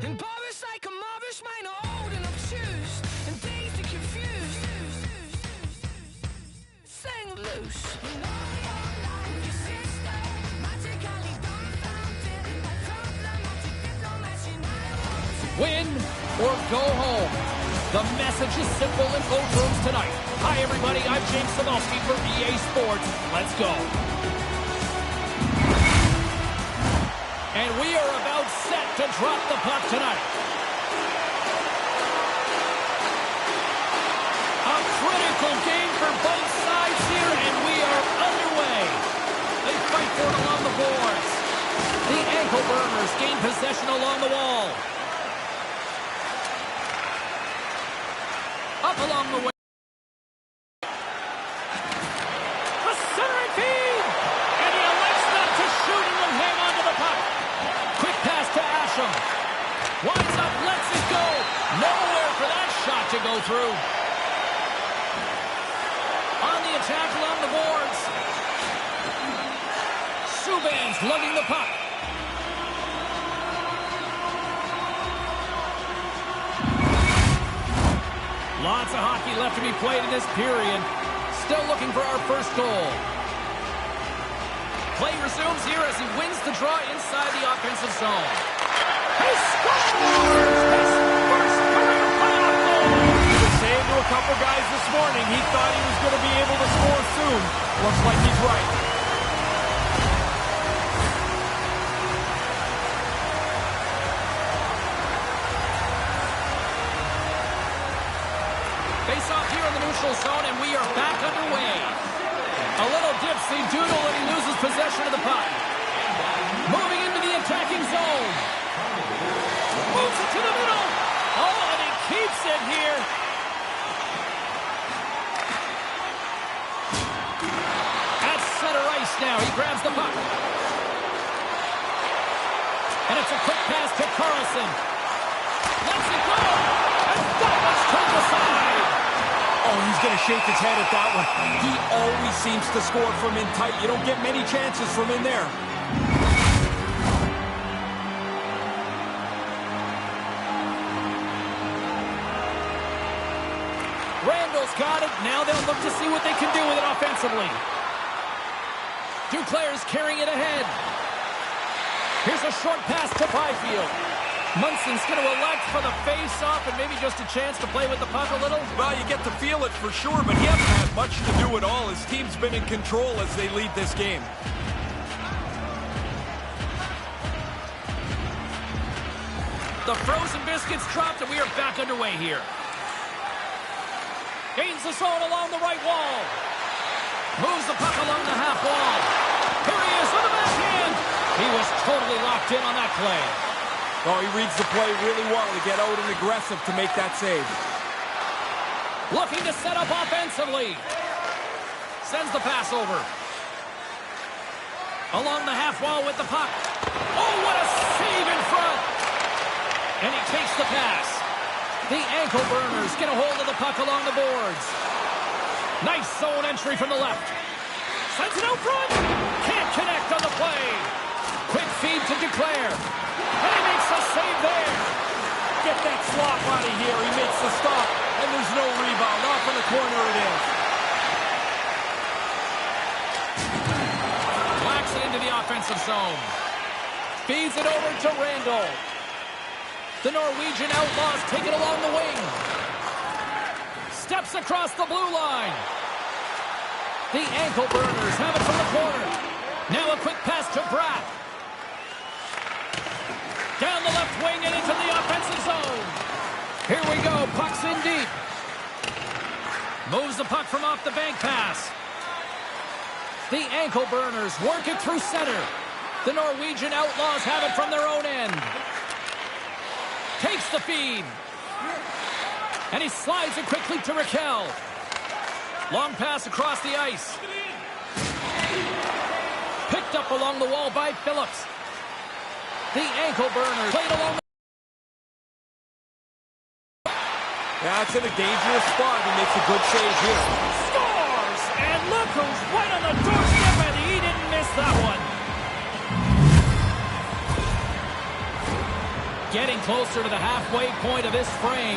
Embarrassed like a marvelous mind, old and obtuse, and dazed and confused. Sang loose. Win or go home. The message is simple in both rooms tonight. Hi, everybody. I'm James Samolsky for EA Sports. Let's go. And we are about set to drop the puck tonight. A critical game for both sides here, and we are underway. They fight for it along the boards. The ankle burners gain possession along the wall. Up along the way. The centering feed! And he elects not to shoot and will hang on to the puck. Quick pass to Asham. Winds up, lets it go. Nowhere for that shot to go through. On the attack along the boards. Subban's lugging the puck. Lots of hockey left to be played in this period. Still looking for our first goal. Play resumes here as he wins the draw inside the offensive zone. He scores! His first career playoff goal! He was saying to a couple guys this morning he thought he was going to be able to score soon. Looks like he's right. Face off here in the neutral zone, and we are back underway. A little dipsy doodle, and he loses possession of the puck. Moving into the attacking zone. Moves it to the middle. Oh, and he keeps it here. At center ice now, he grabs the puck. And it's a quick pass to Carlson. Lets it go. And that was turned aside. Oh, he's going to shake his head at that one. He always seems to score from in tight. You don't get many chances from in there. Randall's got it. Now they'll look to see what they can do with it offensively. Duclair's carrying it ahead. Here's a short pass to Byfield. Munson's going to elect for the face-off and maybe just a chance to play with the puck a little. Well, you get to feel it for sure, but he hasn't had much to do at all. His team's been in control as they lead this game. The frozen biscuits dropped, and we are back underway here. Gains the zone along the right wall. Moves the puck along the half wall. Here he is with the backhand. He was totally locked in on that play. Oh, he reads the play really well to get out and aggressive to make that save. Looking to set up offensively. Sends the pass over. Along the half wall with the puck. Oh, what a save in front. And he takes the pass. The ankle burners get a hold of the puck along the boards. Nice zone entry from the left. Sends it out front. Can't connect on the play. Quick feed to Duclair. And he makes a save there. Get that slop out of here. He makes the stop. And there's no rebound. Off in the corner it is. Whacks it into the offensive zone. Feeds it over to Randall. The Norwegian Outlaws take it along the wing. Steps across the blue line. The ankle burners have it from the corner. Now a quick pass to Bratt. Down the left wing and into the offensive zone. Here we go. Puck's in deep. Moves the puck from off the bank pass. The ankle burners work it through center. The Norwegian Outlaws have it from their own end. Takes the feed. And he slides it quickly to Raquel. Long pass across the ice. Picked up along the wall by Phillips. The ankle burner played along. That's in a dangerous spot. He makes a good save here. Scores! And look who's right on the doorstep, and he didn't miss that one. getting closer to the halfway point of this frame.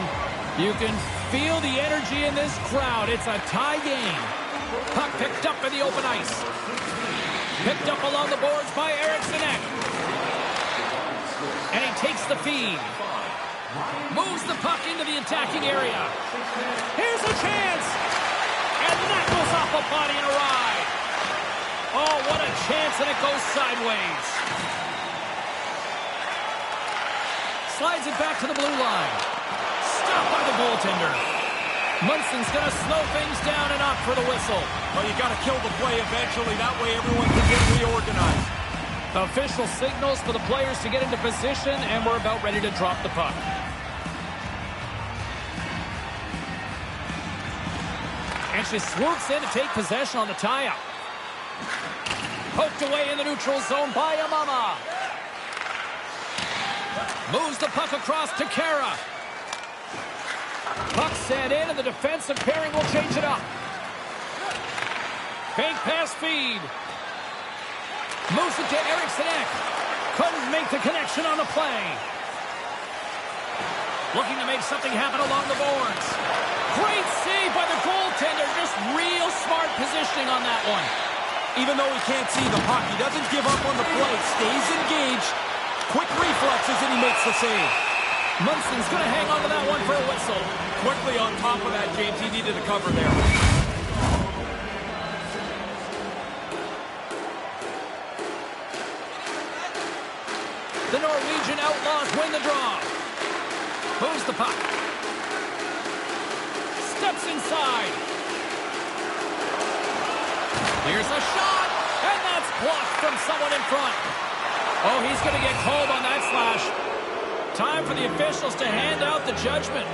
You can feel the energy in this crowd. It's a tie game. Puck picked up in the open ice. Picked up along the boards by Eriksson. And he takes the feed. Moves the puck into the attacking area. Here's a chance. And that goes off a body and a ride. Oh, what a chance, and it goes sideways. Slides it back to the blue line. Stopped by the goaltender. Munson's going to slow things down and opt for the whistle. Well, you got to kill the play eventually. That way everyone can get reorganized. Official signals for the players to get into position, and we're about ready to drop the puck. And she swoops in to take possession on the tie-up. Poked away in the neutral zone by Amama. Moves the puck across to Kara. Puck sent in, and the defensive pairing will change it up. Bank pass feed. Moves it to Eriksson. Couldn't make the connection on the play. Looking to make something happen along the boards. Great save by the goaltender. Just real smart positioning on that one. Even though he can't see the puck, he doesn't give up on the play. Stays engaged. Quick reflexes, and he makes the save. Munson's going to hang on to that one for a whistle. Quickly on top of that, James. He needed a cover there. The Norwegian Outlaws win the draw. Moves the puck. Steps inside. Here's a shot, and that's blocked from someone in front. Oh, he's going to get called on that slash. Time for the officials to hand out the judgment.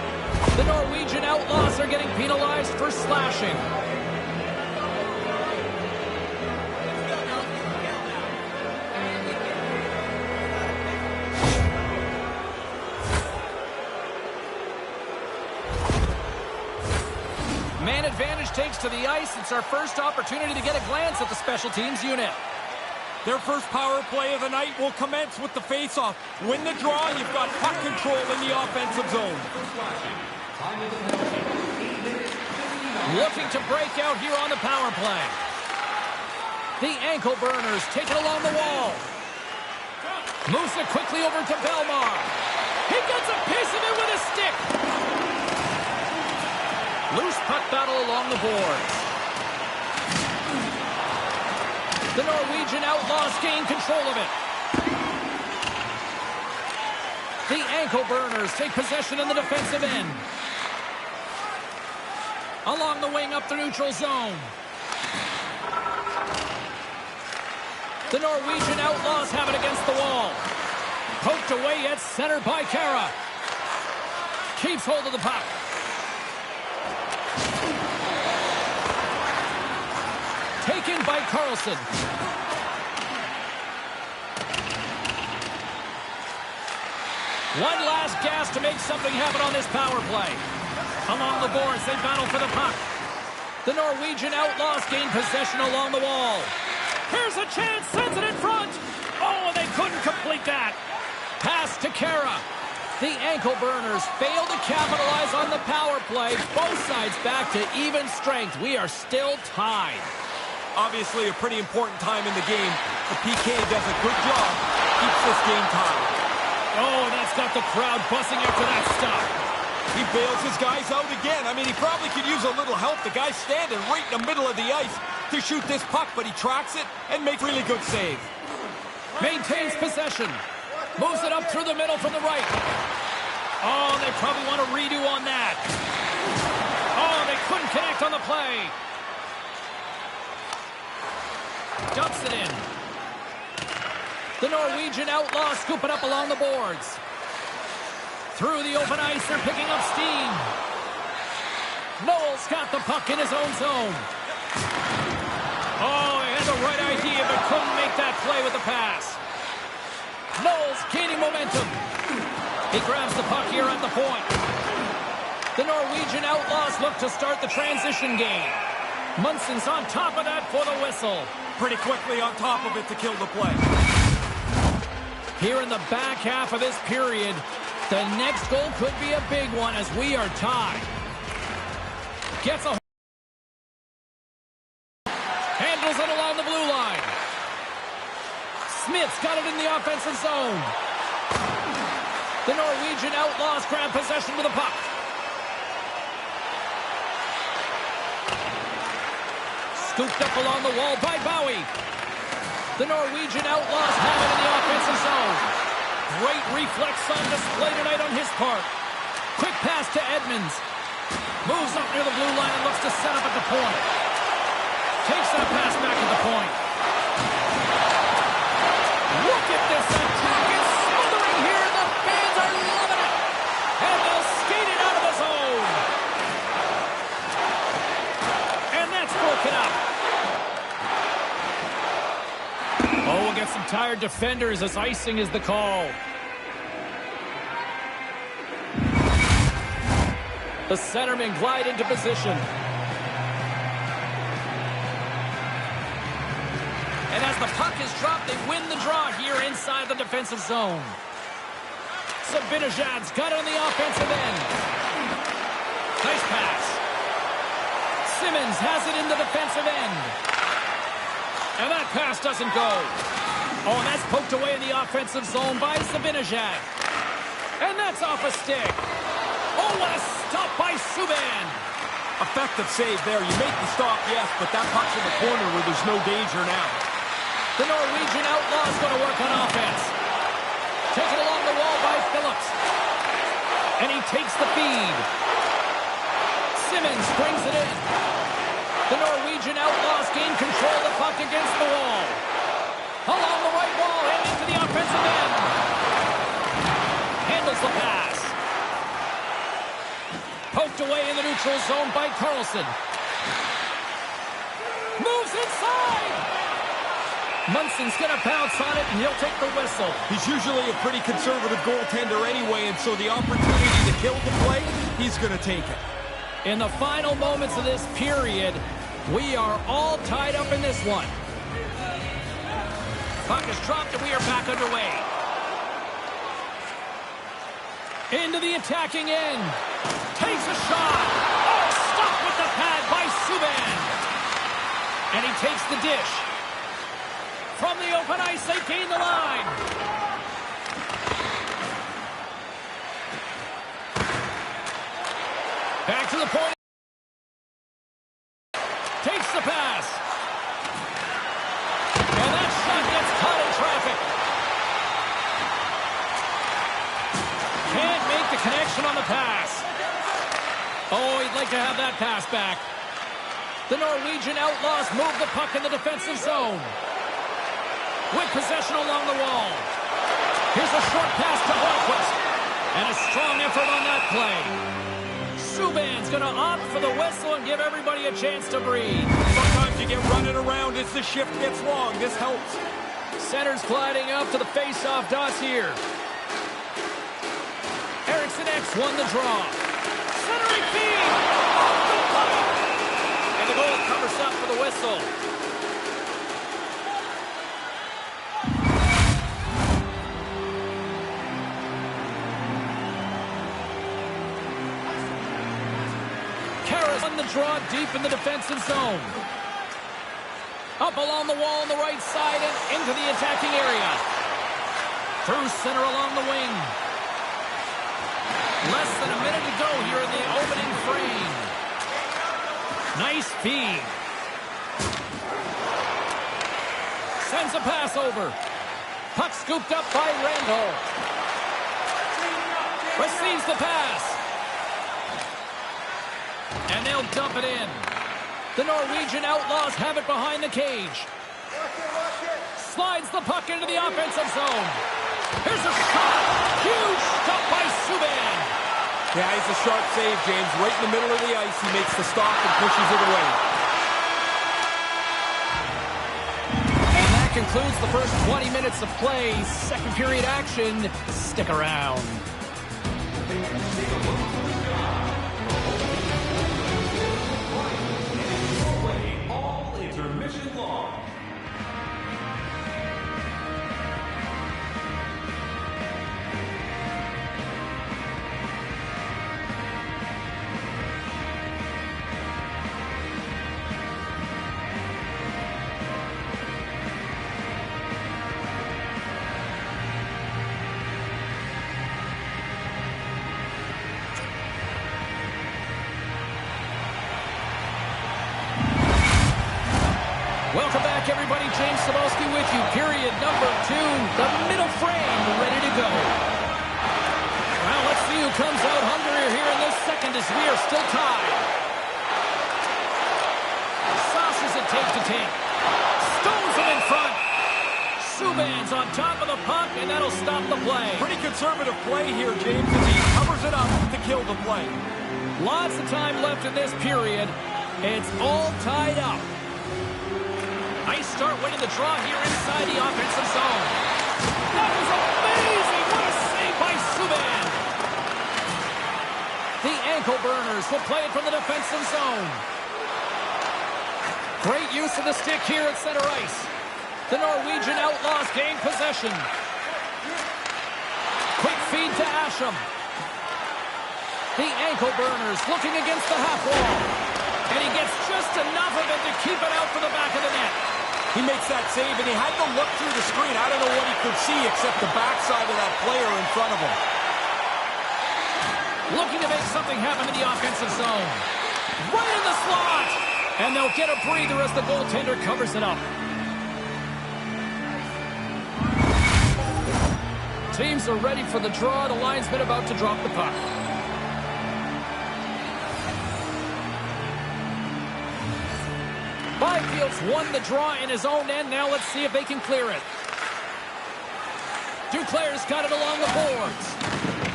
The Norwegian Outlaws are getting penalized for slashing. Man advantage takes to the ice. It's our first opportunity to get a glance at the special teams unit. Their first power play of the night will commence with the face-off. Win the draw, you've got puck control in the offensive zone. Looking to break out here on the power play. The ankle burners take it along the wall. Moves it quickly over to Belmar. He gets a piece of it with a stick. Loose puck battle along the boards. The Norwegian Outlaws gain control of it. The ankle burners take possession in the defensive end. Along the wing up the neutral zone. The Norwegian Outlaws have it against the wall. Poked away at center by Kara. Keeps hold of the puck. Taken by Carlson. One last gas to make something happen on this power play. Along the boards, they battle for the puck. The Norwegian Outlaws gain possession along the wall. Here's a chance, sends it in front. Oh, they couldn't complete that. Pass to Kara. The ankle burners fail to capitalize on the power play. Both sides back to even strength. We are still tied. Obviously a pretty important time in the game. The PK does a good job. Keeps this game tied. Oh, that's got the crowd buzzing after that stop. He bails his guys out again. I mean, he probably could use a little help. The guy's standing right in the middle of the ice to shoot this puck, but he tracks it and makes a really good save. Maintains possession. Moves it up through the middle from the right. Oh, they probably want a redo on that. Oh, they couldn't connect on the play. Dumps it in. The Norwegian Outlaws scoop it up along the boards. Through the open ice, they're picking up steam. Knowles got the puck in his own zone. Oh, he had the right idea, but couldn't make that play with the pass. Knowles gaining momentum. He grabs the puck here at the point. The Norwegian Outlaws look to start the transition game. Munson's on top of that for the whistle. Pretty quickly on top of it to kill the play. Here in the back half of this period, the next goal could be a big one as we are tied. Gets a... Handles it along the blue line. Smith's got it in the offensive zone. The Norwegian Outlaws grab possession with the puck. Scooped up along the wall by Bowie. The Norwegian Outlaws have it in the offensive zone. Great reflex on display tonight on his part. Quick pass to Edmonds. Moves up near the blue line and looks to set up at the point. Takes that pass back at the point. Look at this attack. It's smothering here. The fans are loving it. And they'll skate it out of the zone. And that's broken up. Oh, we'll get some tired defenders as icing is the call. The centermen glide into position. And as the puck is dropped, they win the draw here inside the defensive zone. Sabinajad's got it on the offensive end. Nice pass. Simmons has it in the defensive end. And that pass doesn't go. Oh, and that's poked away in the offensive zone by Sabinajad. And that's off a stick. Oh, what a stop by Subban. Effective save there. You make the stop, yes, but that puck's in the corner where there's no danger now. The Norwegian Outlaws going to work on offense. Taken along the wall by Phillips. And he takes the feed. Simmons brings it in. The Norwegian Outlaws gain control of the puck against the wall. Along the right wall and into the offensive end. Handles the pass. Poked away in the neutral zone by Carlson. Moves inside. Munson's going to bounce on it, and he'll take the whistle. He's usually a pretty conservative goaltender anyway, and so the opportunity to kill the play, he's going to take it. In the final moments of this period, we are all tied up in this one. Puck is dropped, and we are back underway. Into the attacking end. Takes a shot. Oh, stopped with the pad by Subban. And he takes the dish. From the open ice, they gain the line. Back to the point. Takes the pass. And that shot gets caught in traffic. Can't make the connection on the pass. Oh, he'd like to have that pass back. The Norwegian Outlaws move the puck in the defensive zone. With possession along the wall. Here's a short pass to Hornquist. And a strong effort on that play. Subban's going to opt for the whistle and give everybody a chance to breathe. Sometimes you get running around as the shift gets long. This helps. Center's gliding up to the face-off dots here. Eriksson X won the draw. Centering feed. And the goal covers up for the whistle. On the draw deep in the defensive zone. Up along the wall on the right side and into the attacking area. Through center along the wing. Less than a minute to go here in the opening frame. Nice feed. Sends a pass over. Puck scooped up by Randall. Receives the pass. And they'll dump it in. The Norwegian Outlaws have it behind the cage. Slides the puck into the offensive zone. Here's a shot. Huge stop by Subban. Yeah, it's a sharp save, James. Right in the middle of the ice, he makes the stop and pushes it away. And that concludes the first 20 minutes of play. Second period action. Stick around. James Cebulski with you. Period number 2. The middle frame ready to go. Well, let's see who comes out hungrier here in this second as we are still tied. Sauces it take to take. Stones it in front. Subban's on top of the puck, and that'll stop the play. Pretty conservative play here, James, as he covers it up to kill the play. Lots of time left in this period. It's all tied up. Nice start winning the draw here inside the offensive zone. That was amazing! What a save by Subban! The ankle burners will play it from the defensive zone. Great use of the stick here at center ice. The Norwegian Outlaws gain possession. Quick feed to Asham. The ankle burners looking against the half wall. And he gets just enough of it to keep it out for the back of the net. He makes that save, and he had to look through the screen. I don't know what he could see except the backside of that player in front of him. Looking to make something happen in the offensive zone. Right in the slot! And they'll get a breather as the goaltender covers it up. Teams are ready for the draw. The linesman about to drop the puck. Byfield's won the draw in his own end. Now let's see if they can clear it. Duclair's got it along the boards.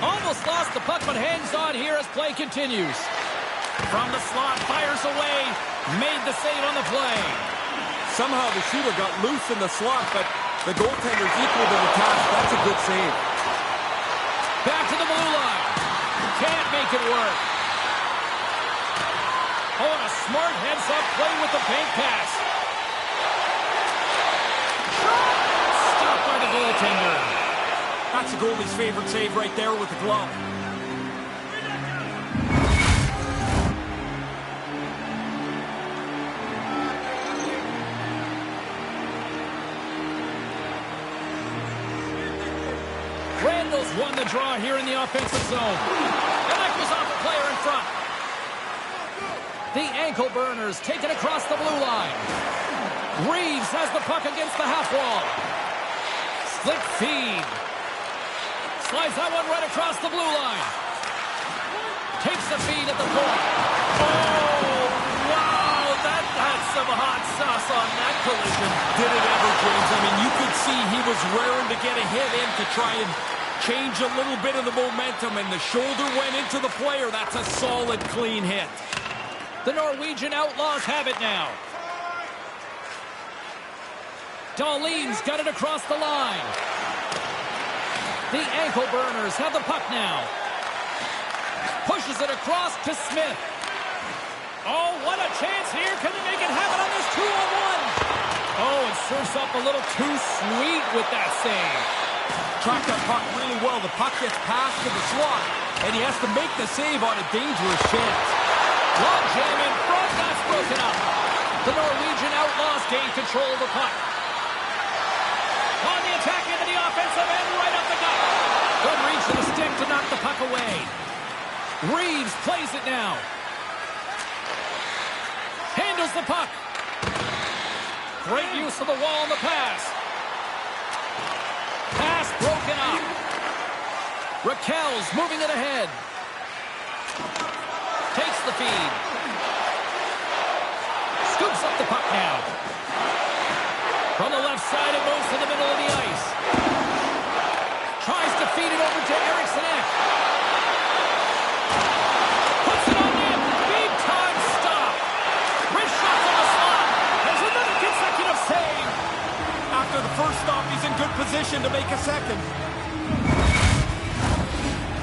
Almost lost the puck, but hangs on here as play continues. From the slot, fires away. Made the save on the play. Somehow the shooter got loose in the slot, but the goaltender's equal to the task. That's a good save. Back to the blue line. Can't make it work. Oh, and a smart heads-up play with the bank pass. Stopped by the goaltender. That's the goalie's favorite save right there with the glove. Randall's won the draw here in the offensive zone. And that goes off the player in front. The ankle burners taken across the blue line. Reeves has the puck against the half wall. Slick feed. Slides that one right across the blue line. Takes the feed at the point. Oh, wow, that had some hot sauce on that collision. Did it ever, James? I mean, you could see he was raring to get a hit in to try and change a little bit of the momentum, and the shoulder went into the player. That's a solid, clean hit. The Norwegian Outlaws have it now. Dahlin's got it across the line. The ankle burners have the puck now. Pushes it across to Smith. Oh, what a chance here. Can they make it happen on this 2-on-1? Oh, it serves up a little too sweet with that save. Tracked that puck really well. The puck gets passed to the slot, and he has to make the save on a dangerous chance. Long jam in front, that's broken up. The Norwegian Outlaws gain control of the puck. On the attack into the offensive end, right up the gut. Good reach to the stick to knock the puck away. Reeves plays it now. Handles the puck. Great use of the wall on the pass. Pass broken up. Raquel's moving it ahead. Takes the feed. Scoops up the puck now. From the left side, it moves to the middle of the ice. Tries to feed it over to Eriksson. Puts it on net. Big time stop. Wrist shot from the slot. There's another consecutive save. After the first stop, he's in good position to make a second.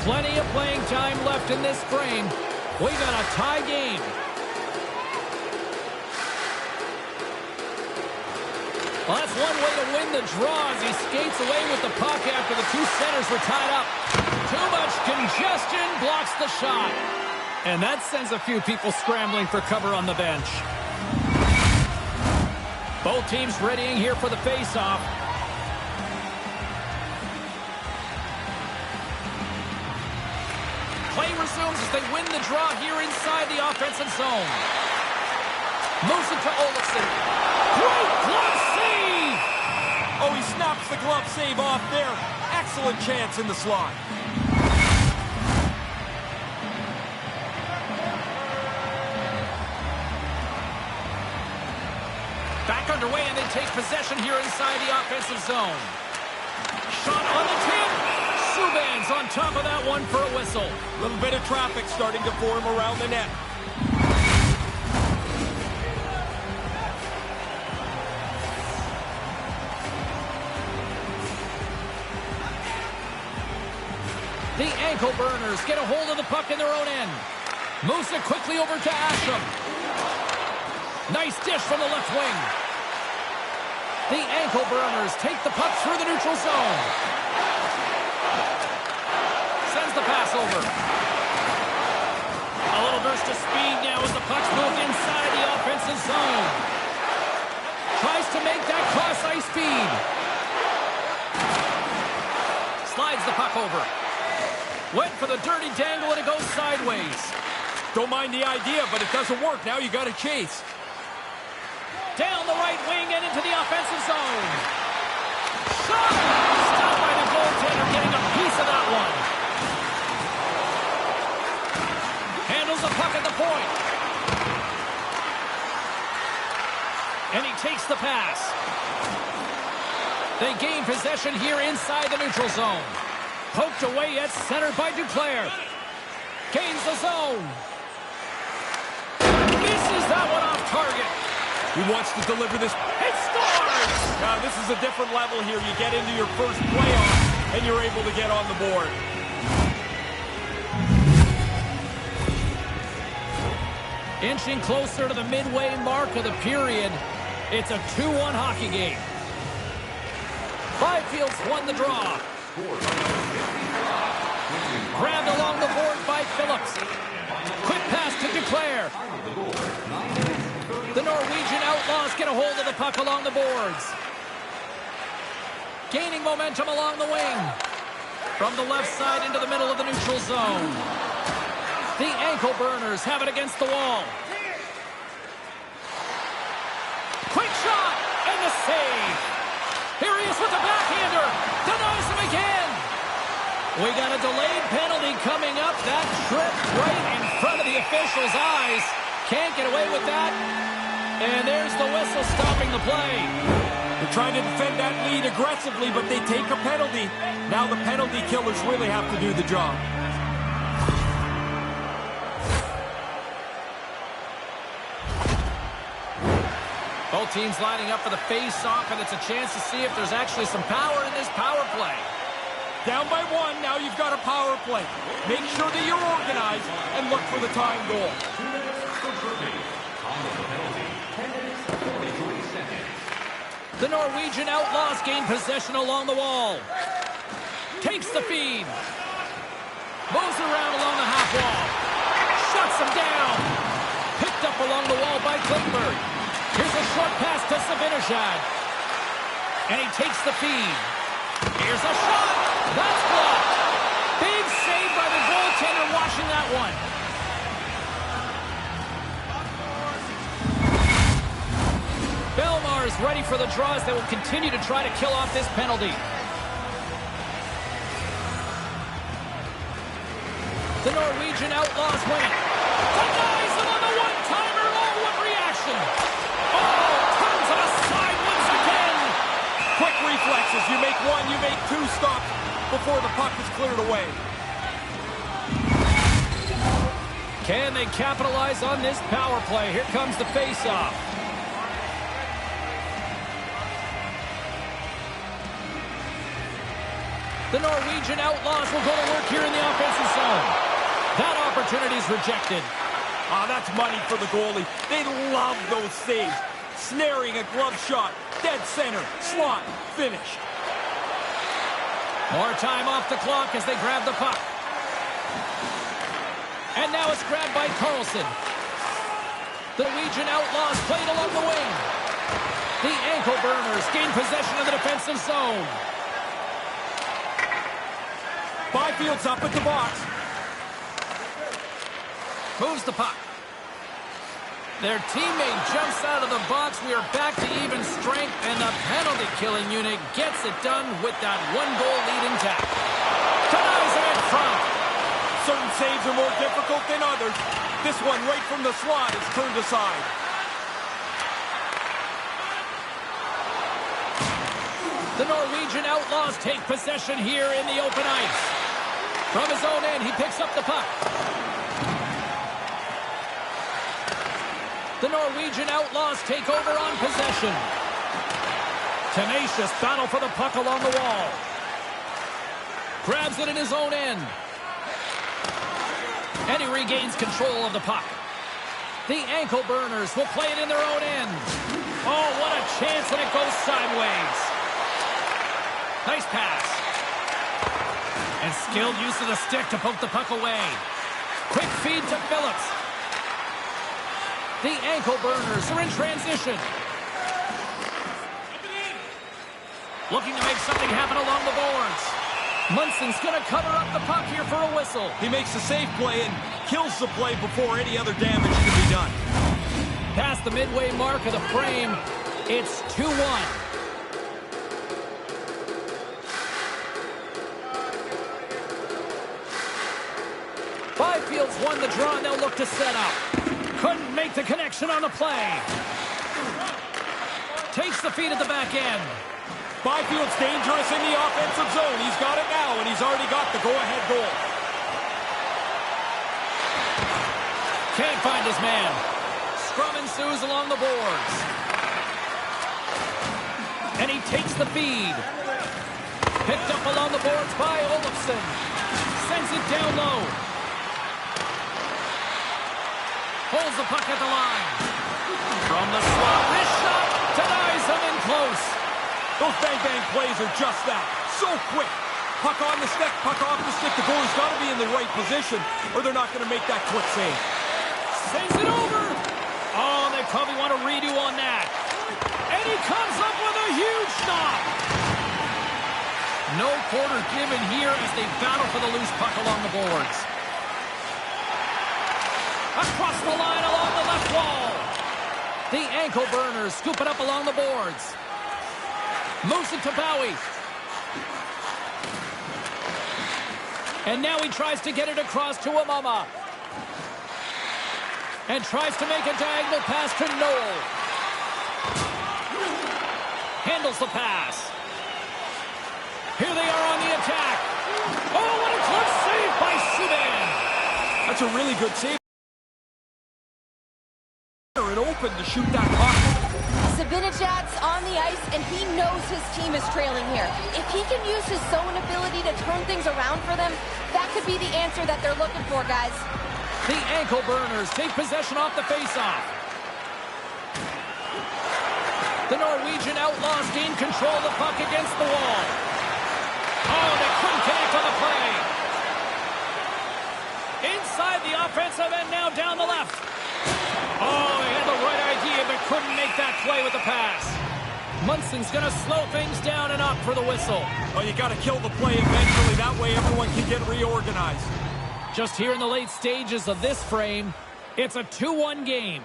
Plenty of playing time left in this frame. We got a tie game. Well, that's one way to win the draw as he skates away with the puck after the two centers were tied up. Too much congestion blocks the shot. And that sends a few people scrambling for cover on the bench. Both teams readying here for the face-off. Play resumes as they win the draw here inside the offensive zone. Moves it to Olofsson. Great glove save! Oh, he snaps the glove save off there. Excellent chance in the slot. Back underway, and they take possession here inside the offensive zone. Shot on the tip. Subban's on top of that one for a whistle. A little bit of traffic starting to form around the net. The ankle burners get a hold of the puck in their own end. Moves it quickly over to Asham. Nice dish from the left wing. The ankle burners take the puck through the neutral zone. Sends the pass over. A little burst of speed now as the puck's moved inside the offensive zone. Tries to make that cross-ice feed. Slides the puck over. Went for the dirty dangle, and it goes sideways. Don't mind the idea, but it doesn't work. Now you got to chase. Down the right wing and into the offensive zone. Shot! Stopped by the goaltender, getting a piece of that one. Handles the puck at the point. And he takes the pass. They gain possession here inside the neutral zone. Poked away at center by Duclair. Gains the zone. Misses that one off target. He wants to deliver this. It scores! Now, this is a different level here. You get into your first playoff, and you're able to get on the board. Inching closer to the midway mark of the period. It's a 2-1 hockey game. Byfield's won the draw. Grabbed along the board by Phillips. Quick pass to Duclair. The Norwegian Outlaws get a hold of the puck along the boards. Gaining momentum along the wing. From the left side into the middle of the neutral zone. The ankle burners have it against the wall. Quick shot, and the save. Here he is with the backhander. Denies him again. We got a delayed penalty coming up. That tripped right in front of the official's eyes. Can't get away with that. And there's the whistle stopping the play. They're trying to defend that lead aggressively, but they take a penalty. Now the penalty killers really have to do the job. Both teams lining up for the face-off, and it's a chance to see if there's actually some power in this power play. Down by one, now you've got a power play. Make sure that you're organized and look for the tying goal. The Norwegian Outlaws gain possession along the wall. Takes the feed. Moves around along the half wall. Shuts him down. Picked up along the wall by Klingberg. Here's a short pass to Zibanejad. And he takes the feed. Here's a shot. That's blocked. Big save by the goaltender watching that one. Belmar is ready for the draws that will continue to try to kill off this penalty. The Norwegian Outlaws win it. Denies him on the one-timer. Oh, what reaction. Oh, turns on a side once again. Quick reflexes. You make one, you make two stops before the puck is cleared away. Can they capitalize on this power play? Here comes the face-off. The Norwegian Outlaws will go to work here in the offensive zone. That opportunity is rejected. Ah, that's money for the goalie. They love those saves. Snaring a glove shot. Dead center. Slot. Finish. More time off the clock as they grab the puck. And now it's grabbed by Carlson. The Norwegian Outlaws played along the wing. The ankle burners gain possession of the defensive zone. Byfield's up at the box. Moves the puck. Their teammate jumps out of the box. We are back to even strength, and the penalty-killing unit gets it done with that one-goal lead intact. Denies it in front. Certain saves are more difficult than others. This one right from the slot is turned aside. The Norwegian Outlaws take possession here in the open ice. From his own end, he picks up the puck. The Norwegian Outlaws take over on possession. Tenacious battle for the puck along the wall. Grabs it in his own end. And he regains control of the puck. The ankle burners will play it in their own end. Oh, what a chance, and it goes sideways. Nice pass. And skilled use of the stick to poke the puck away. Quick feed to Phillips. The ankle burners are in transition. Looking to make something happen along the boards. Munson's going to cover up the puck here for a whistle. He makes a safe play and kills the play before any other damage can be done. Past the midway mark of the frame, it's 2-1. Byfield's won the draw, and they'll look to set up. Couldn't make the connection on the play. Takes the feed at the back end. Byfield's dangerous in the offensive zone. He's got it now, and he's already got the go-ahead goal. Can't find his man. Scrum ensues along the boards. And he takes the feed. Picked up along the boards by Olofsson. Sends it down low. Holds the puck at the line. From the slot, this shot denies him in close. Those bang-bang plays are just that. So quick. Puck on the stick, puck off the stick. The goalie's got to be in the right position, or they're not going to make that quick save. Sends it over. Oh, they probably want a redo on that. And he comes up with a huge stop. No quarter given here as they battle for the loose puck along the boards. Across the line along the left wall. The ankle burners scoop it up along the boards. Moves it to Bowie. And now he tries to get it across to Amama. And tries to make a diagonal pass to Noel. Handles the pass. Here they are on the attack. Oh, what a close save by Subban. That's a really good save. And open to shoot that puck. Zibanejad's on the ice, and he knows his team is trailing here. If he can use his zone ability to turn things around for them, that could be the answer that they're looking for, guys. The ankle burners take possession off the faceoff. The Norwegian Outlaws gain control of the puck against the wall. Oh, they couldn't connect on the play. Inside the offensive end, now down the left. Oh, they had the right idea, but couldn't make that play with the pass. Munson's going to slow things down and up for the whistle. Oh, you got to kill the play eventually. That way everyone can get reorganized. Just here in the late stages of this frame, it's a 2-1 game.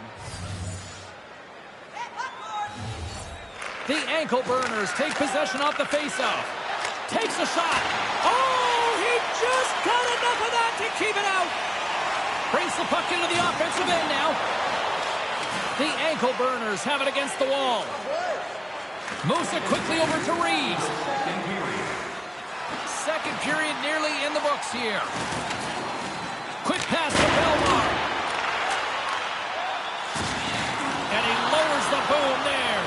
The ankle burners take possession off the faceoff. Takes a shot. Oh, he just got enough of that to keep it out. Brings the puck into the offensive end now. The ankle burners have it against the wall. Moves it quickly over to Reeves. Second period nearly in the books here. Quick pass to Belmar. And he lowers the boom there.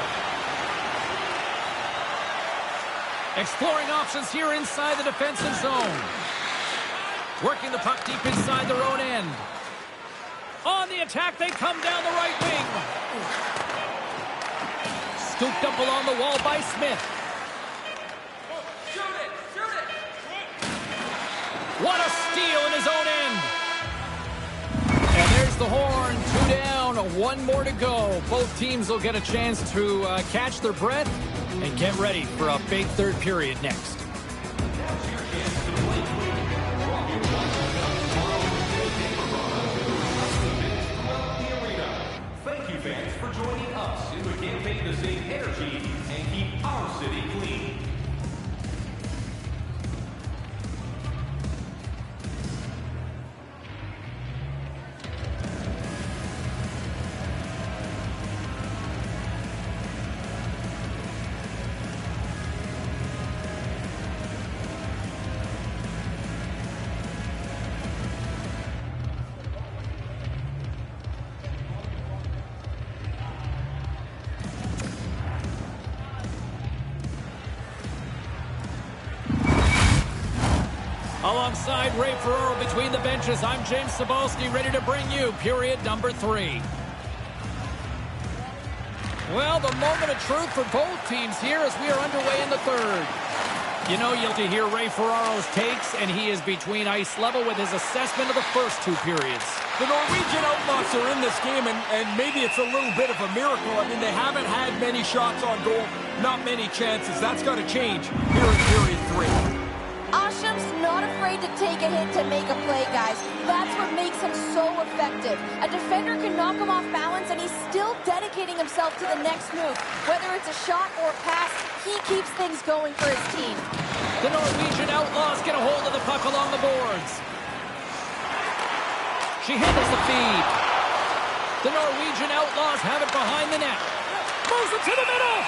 Exploring options here inside the defensive zone. Working the puck deep inside their own end. On the attack, they come down the right wing. Scooped up along the wall by Smith. Shoot it! Shoot it! What a steal in his own end. And there's the horn. 2 down, 1 more to go. Both teams will get a chance to catch their breath and get ready for a big third period next. the same energy and keep our city clean. Alongside Ray Ferraro between the benches, I'm James Cebulski, ready to bring you period number 3. Well, the moment of truth for both teams here as we are underway in the third. You know, you'll to hear Ray Ferraro's takes, and he is between ice level with his assessment of the first 2 periods. The Norwegian Outlaws are in this game, and maybe it's a little bit of a miracle. I mean, they haven't had many shots on goal, not many chances. That's got to change here in period 3. Asham's not afraid to take a hit to make a play, guys. That's what makes him so effective. A defender can knock him off balance, and he's still dedicating himself to the next move. Whether it's a shot or a pass, he keeps things going for his team. The Norwegian Outlaws get a hold of the puck along the boards. She handles the feed. The Norwegian Outlaws have it behind the net. Moves it to the middle.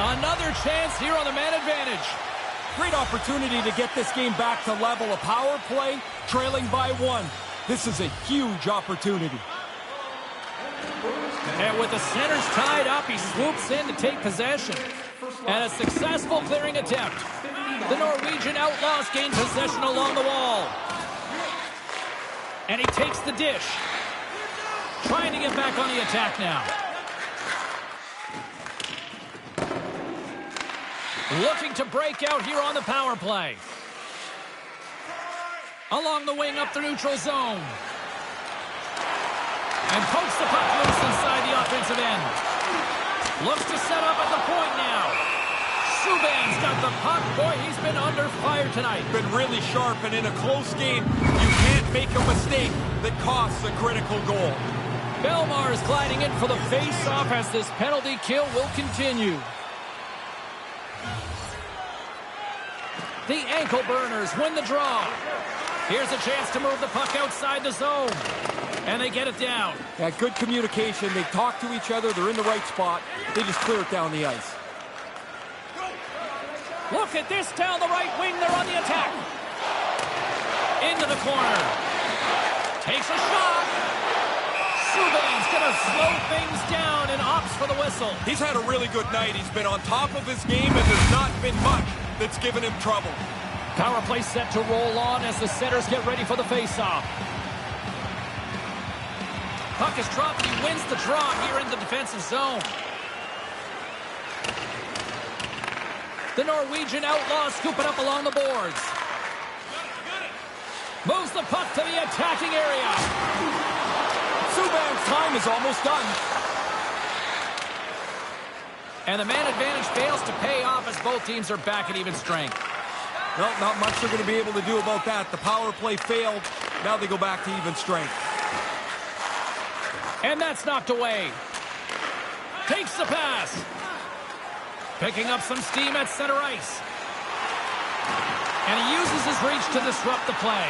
Another chance here on the man advantage. Great opportunity to get this game back to level. A power play, trailing by 1. This is a huge opportunity. And with the centers tied up, he swoops in to take possession. And a successful clearing attempt. The Norwegian Outlaws gain possession along the wall. And he takes the dish. Trying to get back on the attack now. Looking to break out here on the power play. Along the wing up the neutral zone. And pokes the puck loose inside the offensive end. Looks to set up at the point now. Subban's got the puck. Boy, he's been under fire tonight. Been really sharp, and in a close game, you can't make a mistake that costs a critical goal. Belmar is gliding in for the face-off as this penalty kill will continue. The ankle burners win the draw. Here's a chance to move the puck outside the zone. And they get it down. Yeah, good communication. They talk to each other. They're in the right spot. They just clear it down the ice. Look at this down the right wing. They're on the attack. Into the corner. Takes a shot. Subban's going to slow things down and opts for the whistle. He's had a really good night. He's been on top of his game, and there's not been much that's given him trouble. Power play set to roll on as the centers get ready for the faceoff. Puck is dropped. He wins the draw here in the defensive zone. The Norwegian Outlaws scoop it up along the boards. Moves the puck to the attacking area. Subban's time is almost done. And the man advantage fails to pay off as both teams are back at even strength. Well, not much they're going to be able to do about that. The power play failed. Now they go back to even strength. And that's knocked away. Takes the pass. Picking up some steam at center ice. And he uses his reach to disrupt the play.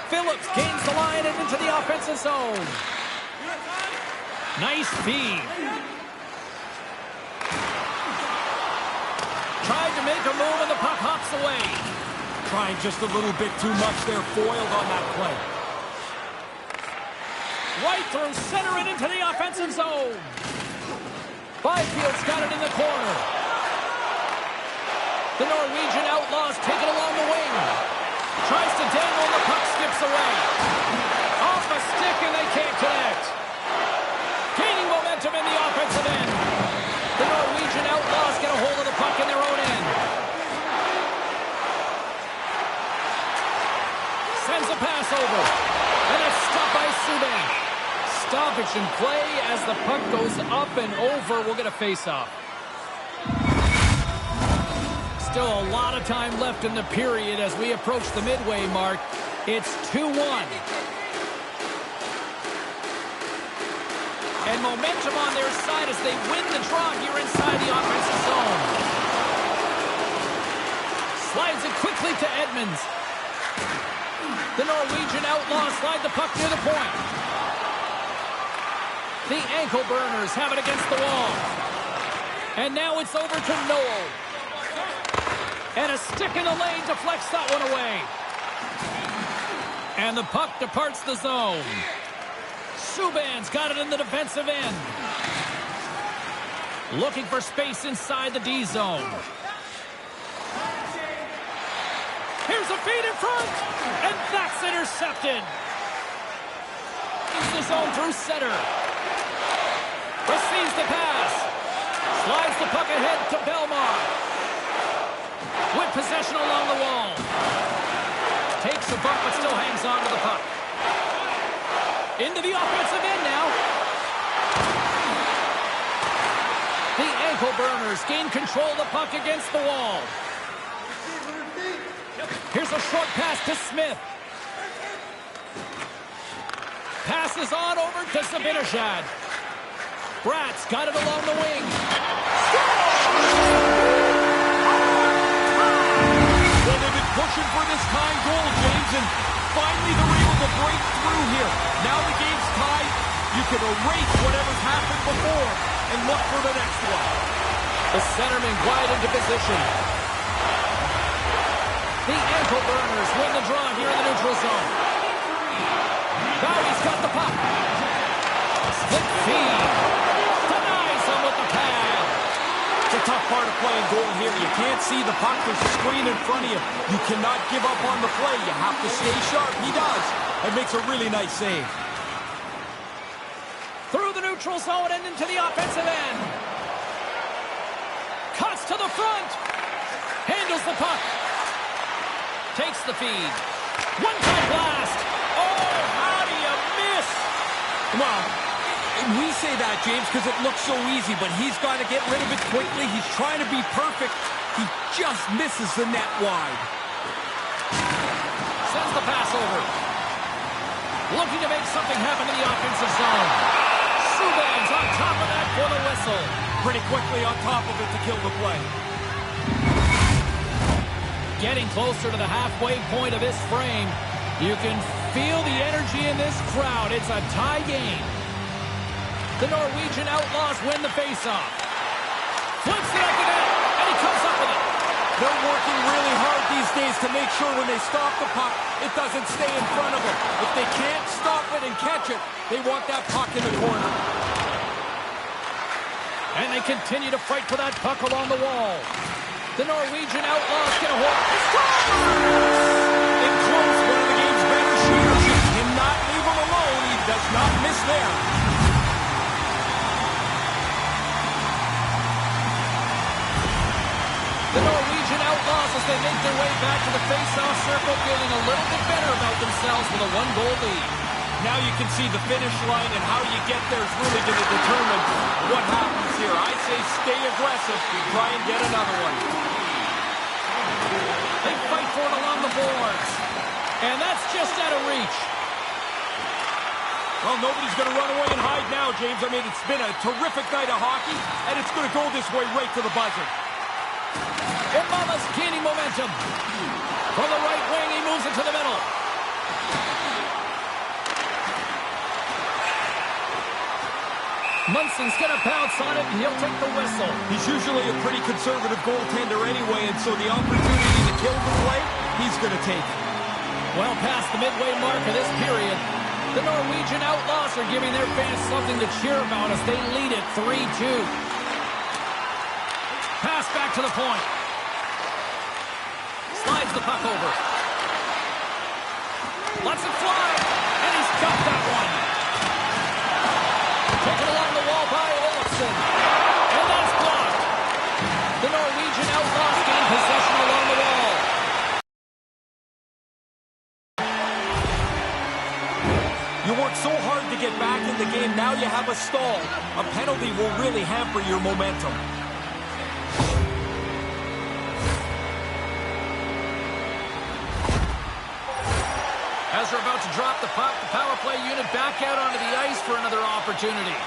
Phillips gains the line and into the offensive zone. Nice feed. Tried to make a move and the puck hops away. Trying just a little bit too much there. Foiled on that play. Right through center and into the offensive zone. Byfield's got it in the corner. The Norwegian Outlaws take it along the wing. Tries to dangle and the puck skips away. Off a stick and they can't connect. Gaining momentum in the offensive end. The Norwegian Outlaws get a hold of the puck in their own end. Sends a pass over. And a possession play as the puck goes up and over. We'll get a face-off. Still a lot of time left in the period as we approach the midway mark. It's 2-1. And momentum on their side as they win the draw here inside the offensive zone. Slides it quickly to Edmonds. The Norwegian Outlaws slide the puck near the point. The ankle burners have it against the wall. And now it's over to Noel. And a stick in the lane deflects that one away. And the puck departs the zone. Subban's got it in the defensive end. Looking for space inside the D zone. Here's a feed in front. And that's intercepted. He's the zone through center. Receives the pass. Slides the puck ahead to Belmar. With possession along the wall. Takes a bump but still hangs on to the puck. Into the offensive end now. The ankle burners gain control of the puck against the wall. Here's a short pass to Smith. Passes on over to Zibanejad. Bratz got it along the wing. Well, they've been pushing for this tying goal, James, and finally they're able to break through here. Now the game's tied. You can erase whatever's happened before and look for the next one. The centerman wide into position. The ankle burners win the draw here in the neutral zone. Bowie's got the puck. Split feed. Denies him with the pad. It's a tough part of playing goal here. You can't see the puck. There's a screen in front of you. You cannot give up on the play. You have to stay sharp. He does. And makes a really nice save. Through the neutral zone and into the offensive end. Cuts to the front. Handles the puck. Takes the feed. One-time blast. Oh, how do you miss? Well, we say that, James, because it looks so easy, but he's got to get rid of it quickly. He's trying to be perfect. He just misses the net wide. Sends the pass over. Looking to make something happen in the offensive zone. Subban's on top of that for the whistle. Pretty quickly on top of it to kill the play. Getting closer to the halfway point of this frame. You can feel the energy in this crowd. It's a tie game. The Norwegian Outlaws win the faceoff. Flips it up the net, and he comes up with it. They're working really hard these days to make sure when they stop the puck, it doesn't stay in front of them. If they can't stop it and catch it, they want that puck in the corner. And they continue to fight for that puck along the wall. The Norwegian Outlaws get a hold. In close, one of the game's better shooters. You cannot leave him alone. He does not miss there. The Norwegian Outlaws, as they make their way back to the face-off circle, feeling a little bit better about themselves with a one-goal lead. Now you can see the finish line, and how you get there is really going to determine what happens here. I say stay aggressive, try and get another one. They fight for it along the boards. And that's just out of reach. Well, nobody's going to run away and hide now, James. I mean, it's been a terrific night of hockey, and it's going to go this way right to the buzzer. Imama's gaining momentum. From the right wing, he moves it to the middle. Munson's going to pounce on it, and he'll take the whistle. He's usually a pretty conservative goaltender anyway, and so the opportunity to kill the play, he's going to take it. Well past the midway mark of this period, the Norwegian Outlaws are giving their fans something to cheer about as they lead it 3-2. Pass back to the point. Slides the puck over. Lets it fly, and he's got that one. Taken along the wall by Olofsson. And that's blocked. The Norwegian Outlaws gain possession along the wall. You work so hard to get back in the game. game, now you have a stall. A penalty will really hamper your momentum. As they're about to drop the puck, the power play unit back out onto the ice for another opportunity.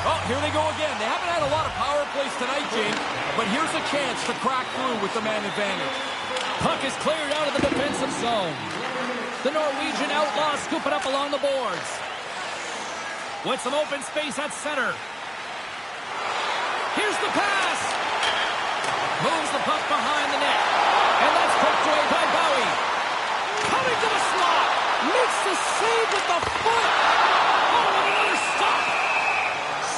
Oh, here they go again. They haven't had a lot of power plays tonight, James, but here's a chance to crack through with the man advantage. Puck is cleared out of the defensive zone. The Norwegian Outlaws scoop it up along the boards. With some open space at center. Here's the pass. Moves the puck behind the net. And that's poked away by Bowie. Coming to the slot. Makes the save with the foot. Oh, and another stop.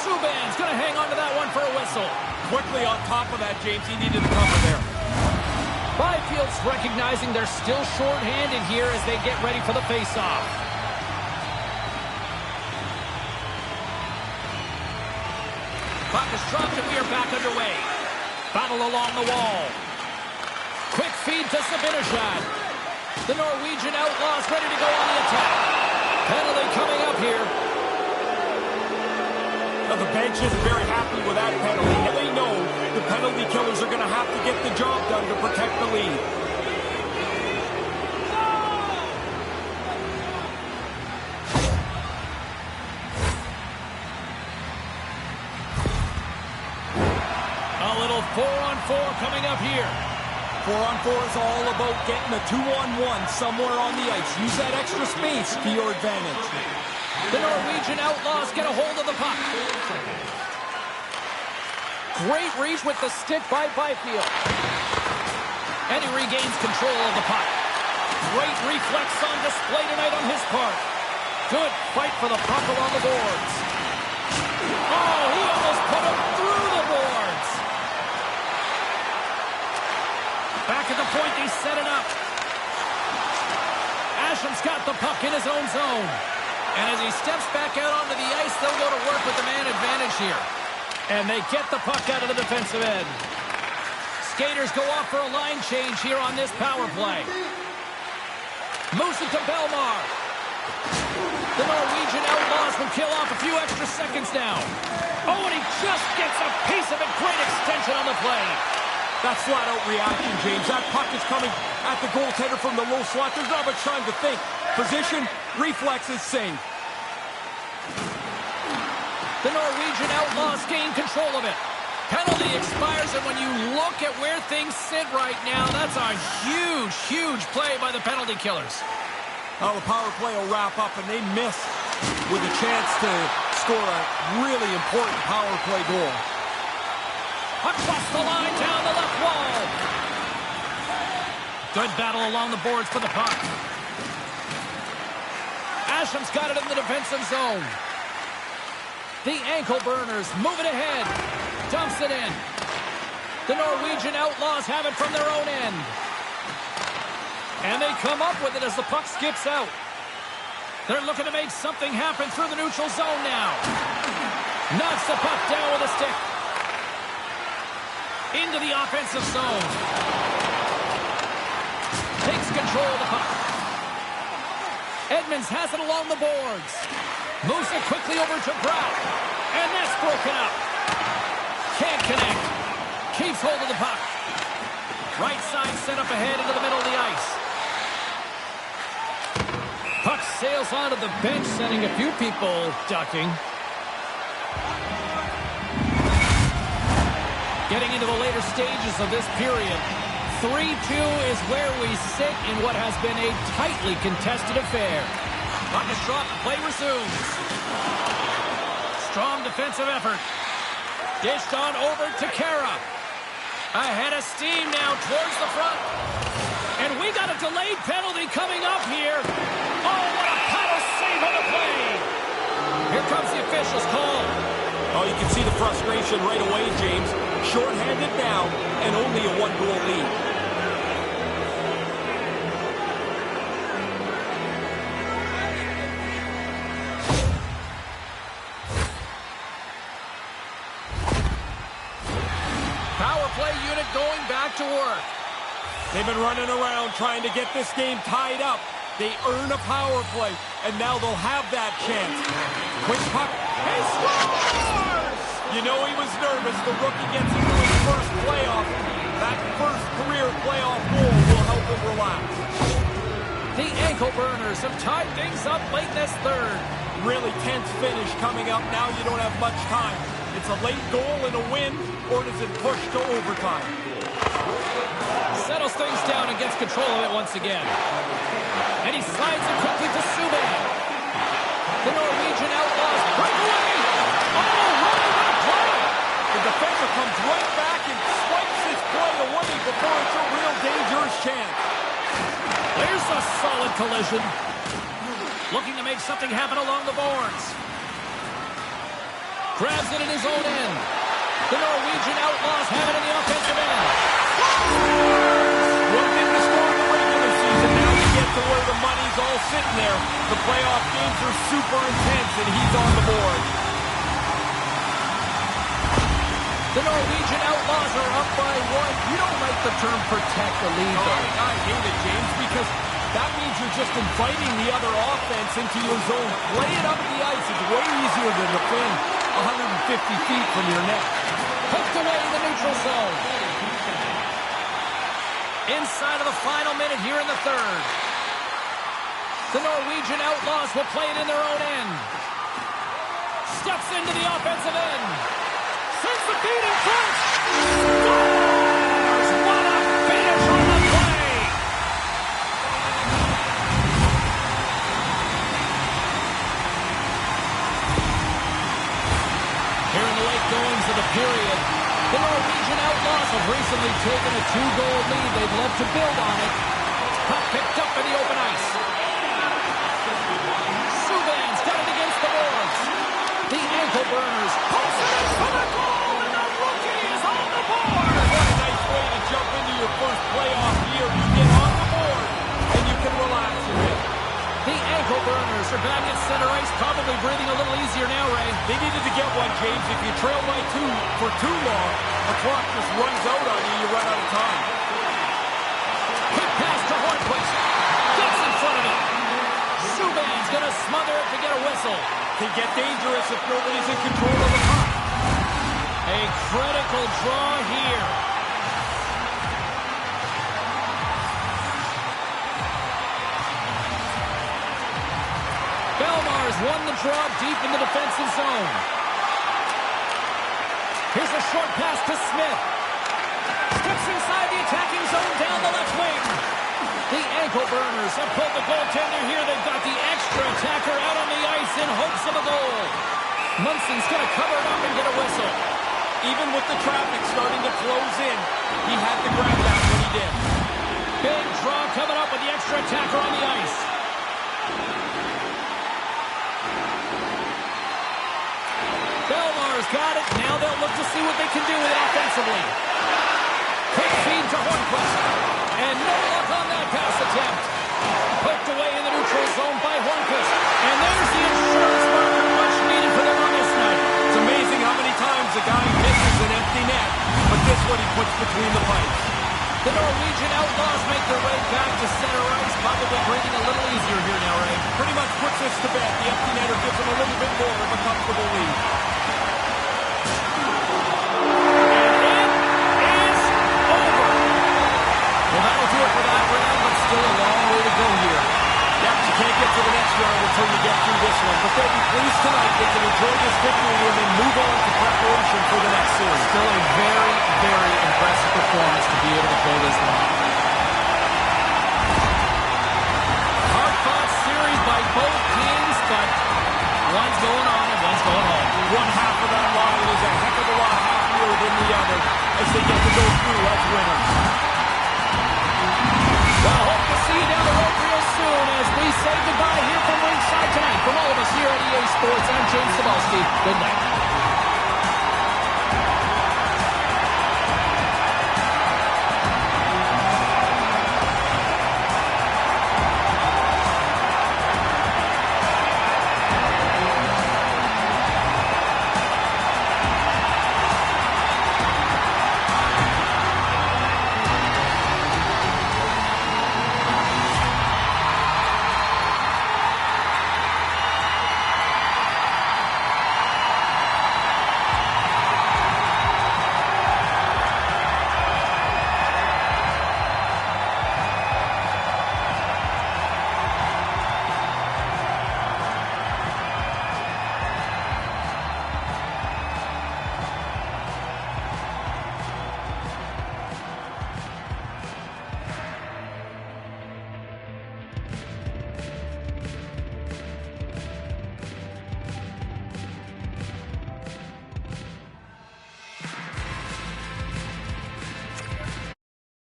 Subban's going to hang on to that one for a whistle. Quickly on top of that, James, he needed to cover there. Byfield's recognizing they're still short-handed here as they get ready for the face-off. Puck is dropped and we are back underway. Battle along the wall. Quick feed to Zibanejad. The Norwegian Outlaws ready to go on the attack. Penalty coming up here. Now, the bench isn't very happy with that penalty. And they know the penalty killers are going to have to get the job done to protect the lead. A little 4-on-4 coming up here. 4-on-4 is all about getting a 2-on-1 somewhere on the ice. Use that extra space to your advantage. The Norwegian Outlaws get a hold of the puck. Great reach with the stick by Byfield. And he regains control of the puck. Great reflex on display tonight on his part. Good fight for the puck along the boards. Oh, he almost put him through the boards. Back at the point, they set it up. Asham's got the puck in his own zone. And as he steps back out onto the ice, they'll go to work with the man advantage here. And they get the puck out of the defensive end. Skaters go off for a line change here on this power play. Moves it to Belmar. The Norwegian Outlaws will kill off a few extra seconds now. Oh, and he just gets a piece of it. Great extension on the play. That's flat-out reaction, James. That puck is coming at the goaltender from the low slot. There's not much time to think. Position, reflexes, save. The Norwegian Outlaws gain control of it. Penalty expires, and when you look at where things sit right now, that's a huge, huge play by the penalty killers. Well, the power play will wrap up, and they miss with a chance to score a really important power play goal. Across the line, down the left wall. Good battle along the boards for the puck. Asham's got it in the defensive zone. The ankle burners move it ahead. Dumps it in. The Norwegian Outlaws have it from their own end. And they come up with it as the puck skips out. They're looking to make something happen through the neutral zone now. Knocks the puck down with a stick. Into the offensive zone. Takes control of the puck. Edmonds has it along the boards. Moves it quickly over to Brown. And that's broken up. Can't connect. Keeps hold of the puck. Right side set up ahead into the middle of the ice. Puck sails onto the bench, sending a few people ducking. Getting into the later stages of this period, 3-2 is where we sit in what has been a tightly contested affair. Puck is dropped, play resumes. Strong defensive effort. Dished on over to Kara. Ahead of steam now towards the front. And we got a delayed penalty coming up here. Oh, what a power save on the play. Here comes the official's call. Oh, you can see the frustration right away, James. Short-handed now, and only a one-goal lead. Power play unit going back to work. They've been running around trying to get this game tied up. They earn a power play, and now they'll have that chance. Quick puck. He scores! You know he was nervous. The rookie gets into his first playoff. That first career playoff goal will help him relax. The ankle burners have tied things up late in this third. Really tense finish coming up. Now you don't have much time. It's a late goal and a win, or does it push to overtime? Settles things down and gets control of it once again. And he slides it quickly to Subban. The Norwegian Outlaws break away. Oh, running that play. The defender comes right back and swipes his play away before it's a real dangerous chance. There's a solid collision. Looking to make something happen along the boards. Grabs it in his own end. The Norwegian Outlaws have it in the offensive end. One thing to score in the regular season. Now you get to where the money's all sitting there. The playoff games are super intense, and he's on the board. The Norwegian Outlaws are up by one. You don't like the term protect the lead, though. I hate it, James, because that means you're just inviting the other offense into your zone. Play it up the ice. It's way easier to defend 150 feet from your net. Poked away in the neutral zone. Inside of the final minute here in the third. The Norwegian Outlaws will play it in their own end. Steps into the offensive end. Sends the feet in front. Scores! What a finish on the play! Here in the late goings of the period, the Norwegian Outlaws have recently taken a 2-goal lead. They'd love to build on it. Puck picked up in the open ice. Subban's got it against the boards. The ankle burners post it in for the goal, and the rookie is on the board. What a nice way to jump into your first playoff year. You get on the board, and you can relax a bit. The ankle burners are back at center ice, probably breathing a little easier now, Ray. They needed to get one, James. If you trail by 2 for too long, the clock just runs out on you. You run out of time. Quick pass to Hornquist. Gets in front of it. Subban's going to smother it to get a whistle. Can get dangerous if nobody's in control of the puck. A critical draw here. Belmar's won the draw deep in the defensive zone. Here's a short pass to Smith. Steps inside the attacking zone down the left wing. The ankle burners have pulled the goaltender here. They've got the extra attacker out on the ice in hopes of a goal. Munson's going to cover it up and get a whistle. Even with the traffic starting to close in, he had to grab that when he did. Big draw coming up with the extra attacker on the ice. Belmar's got it. Now they'll look to see what they can do with it offensively. Quick feed to Hornquist. And no luck on that pass attempt. Poked away in the neutral zone by Hornquist. And there's the insurance marker much needed for them on this night. It's amazing how many times a guy misses an empty net, but this one he puts between the pipes. The Norwegian Outlaws make their way back to center ice, probably breathing a little easier here now, Ray. Pretty much puts this to bed. The empty netter gives them a little bit more of a comfortable lead. That'll do it for that round, but still a long way to go here. Yep, you can't get to the next round until you get through this one. But they'll be pleased tonight. They can enjoy this victory and then move on to preparation for the next series. Still a very, very impressive performance to be able to go this long. Hard-fought series by both teams, but one's going on and one's going home. One half of that line is a heck of a lot happier than the other as they get to go through as winners. Well, hope to see you down the road real soon as we say goodbye here from ringside tonight. From all of us here at EA Sports, I'm James Cebulski. Good night.